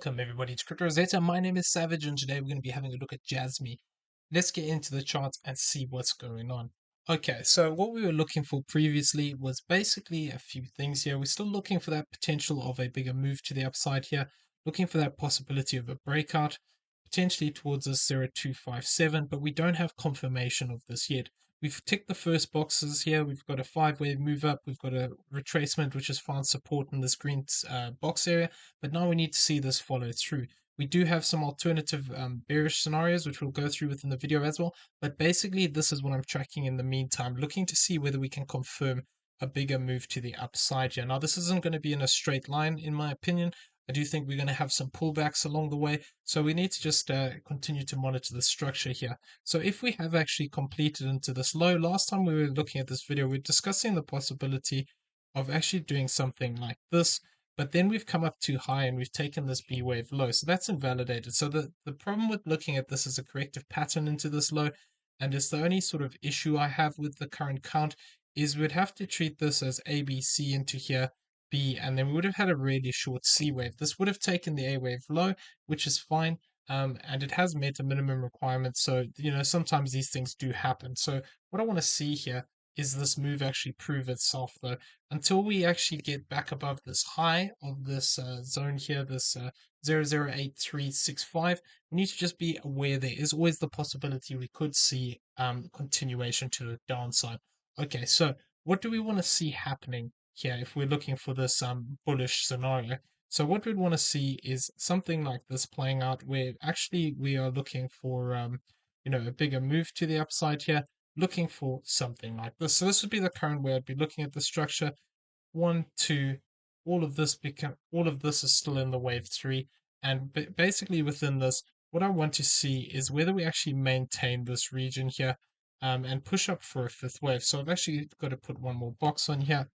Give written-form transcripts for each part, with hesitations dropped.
Welcome everybody to Crypto Rosetta. My name is Savage and today we're going to be having a look at JASMY. Let's get into the charts and see what's going on. Okay, so what we were looking for previously was basically a few things here. We're still looking for that potential of a bigger move to the upside here, looking for that possibility of a breakout, potentially towards this 0257, but we don't have confirmation of this yet. We've ticked the first boxes here. We've got a 5-wave move up. We've got a retracement which has found support in this green box area, but now we need to see this follow through. We do have some alternative bearish scenarios, which we'll go through within the video as well. But basically, this is what I'm tracking in the meantime, looking to see whether we can confirm a bigger move to the upside here. Now, this isn't going to be in a straight line, in my opinion. I do think we're going to have some pullbacks along the way. So we need to just continue to monitor the structure here. So if we have actually completed into this low, last time we were looking at this video, we were discussing the possibility of actually doing something like this. But then we've come up too high and we've taken this B wave low. So that's invalidated. So the problem with looking at this as a corrective pattern into this low, and it's the only sort of issue I have with the current count, is we'd have to treat this as ABC into here, B, and then we would have had a really short C wave. This would have taken the A wave low, which is fine. And it has met a minimum requirement. So, sometimes these things do happen. So what I want to see here is this move actually prove itself though. Until we actually get back above this high of this zone here, this 008365, we need to just be aware there is always the possibility we could see continuation to the downside. Okay, so what do we want to see happening here if we're looking for this bullish scenario? So what we'd want to see is something like this playing out where actually we are looking for a bigger move to the upside here, looking for something like this. So this would be the current way I'd be looking at the structure. 1, 2, all of this is still in the wave 3, and basically within this, what I want to see is whether we actually maintain this region here and push up for a fifth wave. So I've actually got to put one more box on here.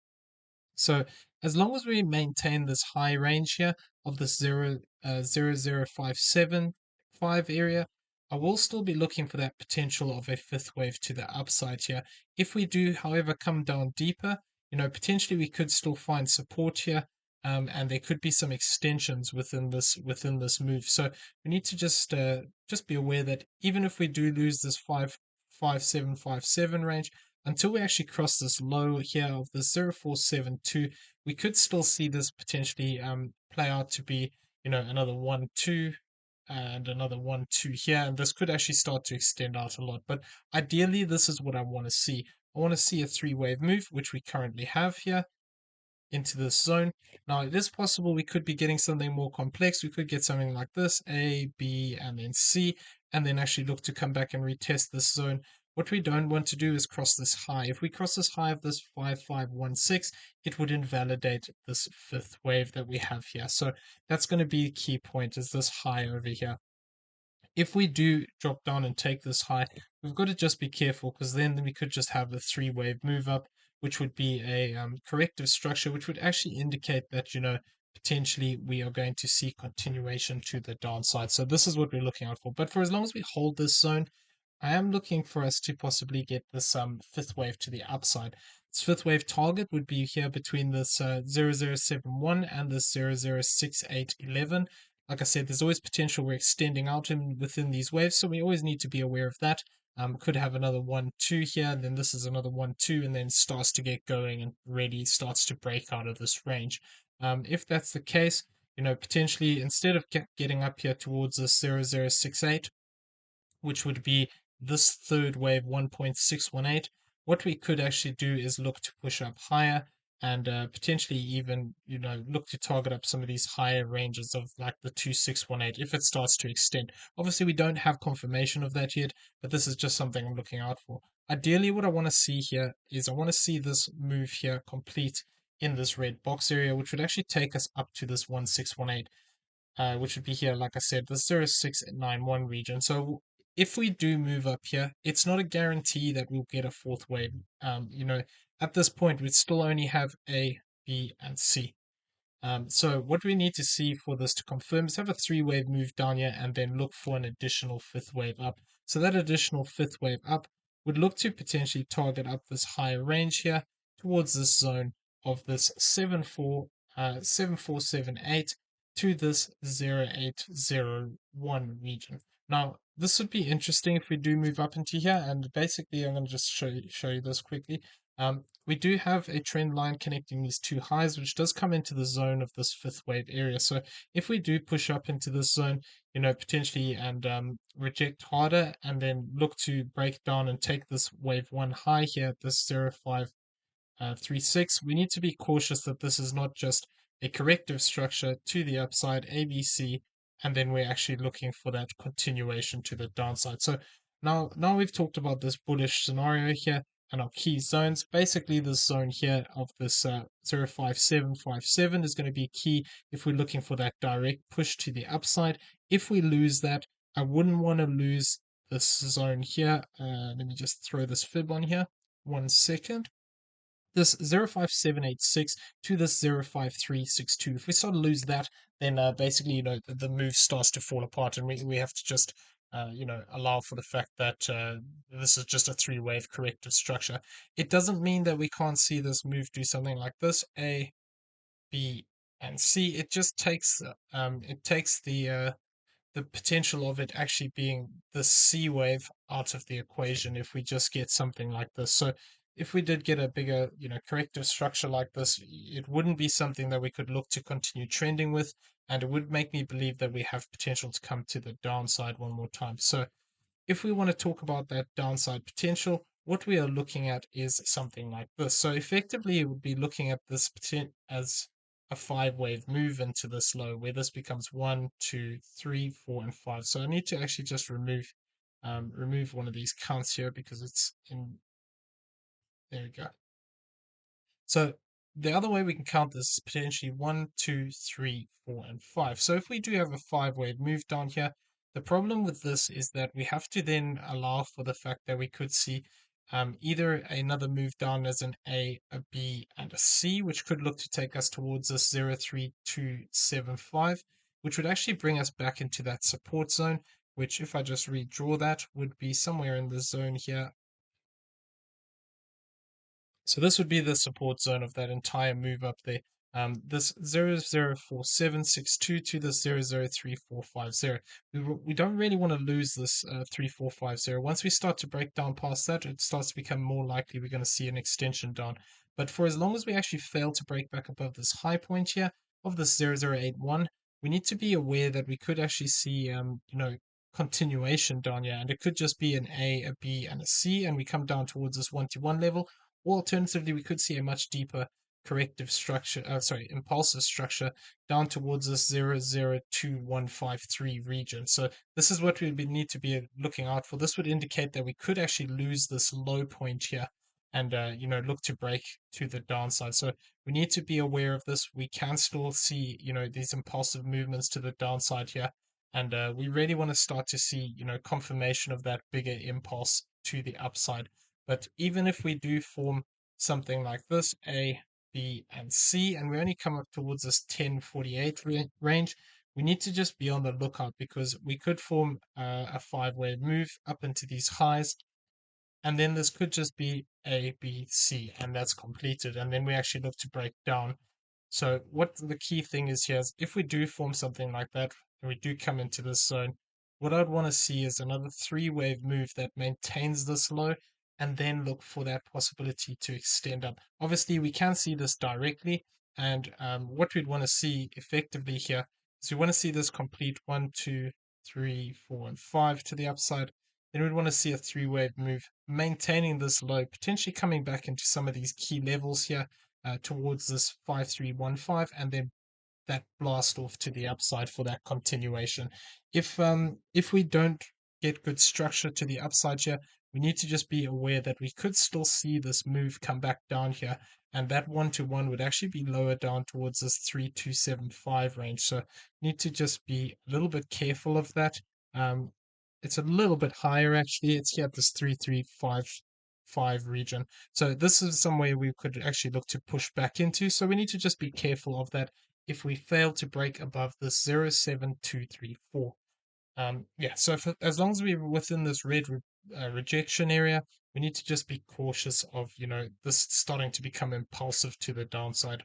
So as long as we maintain this high range here of this 0.00575 area, I will still be looking for that potential of a fifth wave to the upside here. If we do, however, come down deeper, potentially we could still find support here, and there could be some extensions within this move. So we need to just be aware that even if we do lose this 55757 range, until we actually cross this low here of the 0472, we could still see this potentially play out to be, another 1, 2, and another 1, 2 here, and this could actually start to extend out a lot. But ideally, this is what I want to see. I want to see a 3-wave move, which we currently have here, into this zone. Now, it is possible we could be getting something more complex. We could get something like this, A, B, and then C, and then actually look to come back and retest this zone. What we don't want to do is cross this high. If we cross this high of this 5516, it would invalidate this fifth wave that we have here. So that's going to be a key point, is this high over here. If we do drop down and take this high, we've got to just be careful, because then we could just have a 3-wave move up, which would be a corrective structure, which would actually indicate that, potentially we are going to see continuation to the downside. So this is what we're looking out for. But for as long as we hold this zone, I am looking for us to possibly get this fifth wave to the upside. This fifth wave target would be here between this 0071 and this 006811. Like I said, there's always potential we're extending out within these waves, so we always need to be aware of that. Could have another 1, 2 here, and then this is another 1, 2, and then starts to get going and really starts to break out of this range. If that's the case, potentially instead of getting up here towards this 0068, which would be this third wave 1.618, what we could actually do is look to push up higher and potentially even look to target up some of these higher ranges of like the 2618 if it starts to extend. Obviously we don't have confirmation of that yet, but this is just something I'm looking out for. Ideally, what I want to see here is I want to see this move here complete in this red box area, which would actually take us up to this 1618, which would be here, like I said, the 0691 region. So if we do move up here, it's not a guarantee that we'll get a fourth wave. At this point, we still only have A, B, and C. So what we need to see for this to confirm is have a 3-wave move down here and then look for an additional fifth wave up. So that additional fifth wave up would look to potentially target up this higher range here towards this zone of this 7478 to this 0801 region. Now, this would be interesting if we do move up into here, and basically I'm going to just show you this quickly. We do have a trend line connecting these two highs, which does come into the zone of this fifth wave area. So if we do push up into this zone, potentially, and reject harder, and then look to break down and take this wave one high here at this 0536, we need to be cautious that this is not just a corrective structure to the upside, ABC, and then we're actually looking for that continuation to the downside. So now we've talked about this bullish scenario here and our key zones. Basically, this zone here of this 05757 is going to be key if we're looking for that direct push to the upside. If we lose that, I wouldn't want to lose this zone here. Let me just throw this fib on here. 1 second. This 05786 to this 05362. If we start to lose that, then basically, the move starts to fall apart, and we have to just, allow for the fact that this is just a three-wave corrective structure. It doesn't mean that we can't see this move do something like this, A, B, and C. It just takes, the potential of it actually being the C wave out of the equation if we just get something like this. So if we did get a bigger, corrective structure like this, it wouldn't be something that we could look to continue trending with, and it would make me believe that we have potential to come to the downside one more time. So if we want to talk about that downside potential, what we are looking at is something like this. So effectively, it would be looking at this as a five-wave move into this low, where this becomes 1, 2, 3, 4, and 5. So I need to actually just remove one of these counts here because it's in. There we go. So the other way we can count this is potentially 1, 2, 3, 4, and 5. So if we do have a five-wave move down here, the problem with this is that we have to then allow for the fact that we could see either another move down as an A, a B, and a C, which could look to take us towards this 03275, which would actually bring us back into that support zone, which if I just redraw that would be somewhere in the zone here. So this would be the support zone of that entire move up there. This 004762 to this 003450. We don't really want to lose this 3450. Once we start to break down past that, it starts to become more likely we're going to see an extension down. But for as long as we actually fail to break back above this high point here of this 0081, we need to be aware that we could actually see, continuation down here. And it could just be an A, a B, and a C, and we come down towards this 1-to-1 level. Or alternatively, we could see a much deeper corrective structure, impulsive structure down towards this 002153 region. So this is what we would need to be looking out for. This would indicate that we could actually lose this low point here and, look to break to the downside. So we need to be aware of this. We can still see, these impulsive movements to the downside here. And we really want to start to see, confirmation of that bigger impulse to the upside. But even if we do form something like this, A, B, and C, and we only come up towards this 1048 range, we need to just be on the lookout because we could form a five-wave move up into these highs, and then this could just be A, B, C, and that's completed. And then we actually look to break down. So what the key thing is here is if we do form something like that, and we do come into this zone, what I'd want to see is another three-wave move that maintains this low and then look for that possibility to extend up. Obviously, we can see this directly, and what we'd want to see effectively here is we want to see this complete 1, 2, 3, 4, and 5 to the upside. Then we'd want to see a three-wave move maintaining this low, potentially coming back into some of these key levels here towards this 5315, and then that blast off to the upside for that continuation. If we don't get good structure to the upside here, we need to just be aware that we could still see this move come back down here, and that 1-to-1 would actually be lower down towards this 3275 range. So need to just be a little bit careful of that. It's a little bit higher actually. It's here at this 3355 region. So this is somewhere we could actually look to push back into. So we need to just be careful of that if we fail to break above this 07234. So as long as we're within this red rejection area, we need to just be cautious of, this starting to become impulsive to the downside.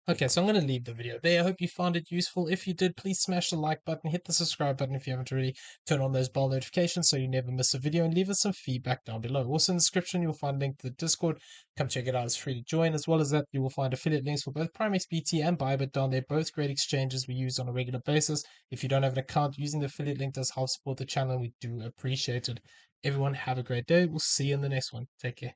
Okay, so I'm going to leave the video there. I hope you found it useful. If you did, please smash the like button, hit the subscribe button if you haven't already, turn on those bell notifications so you never miss a video, and leave us some feedback down below. Also in the description, you'll find a link to the Discord. Come check it out. It's free to join. As well as that, you will find affiliate links for both Primex BT and BYBIT down there. Both great exchanges we use on a regular basis. If you don't have an account, using the affiliate link does help support the channel, and we do appreciate it. Everyone, have a great day. We'll see you in the next one. Take care.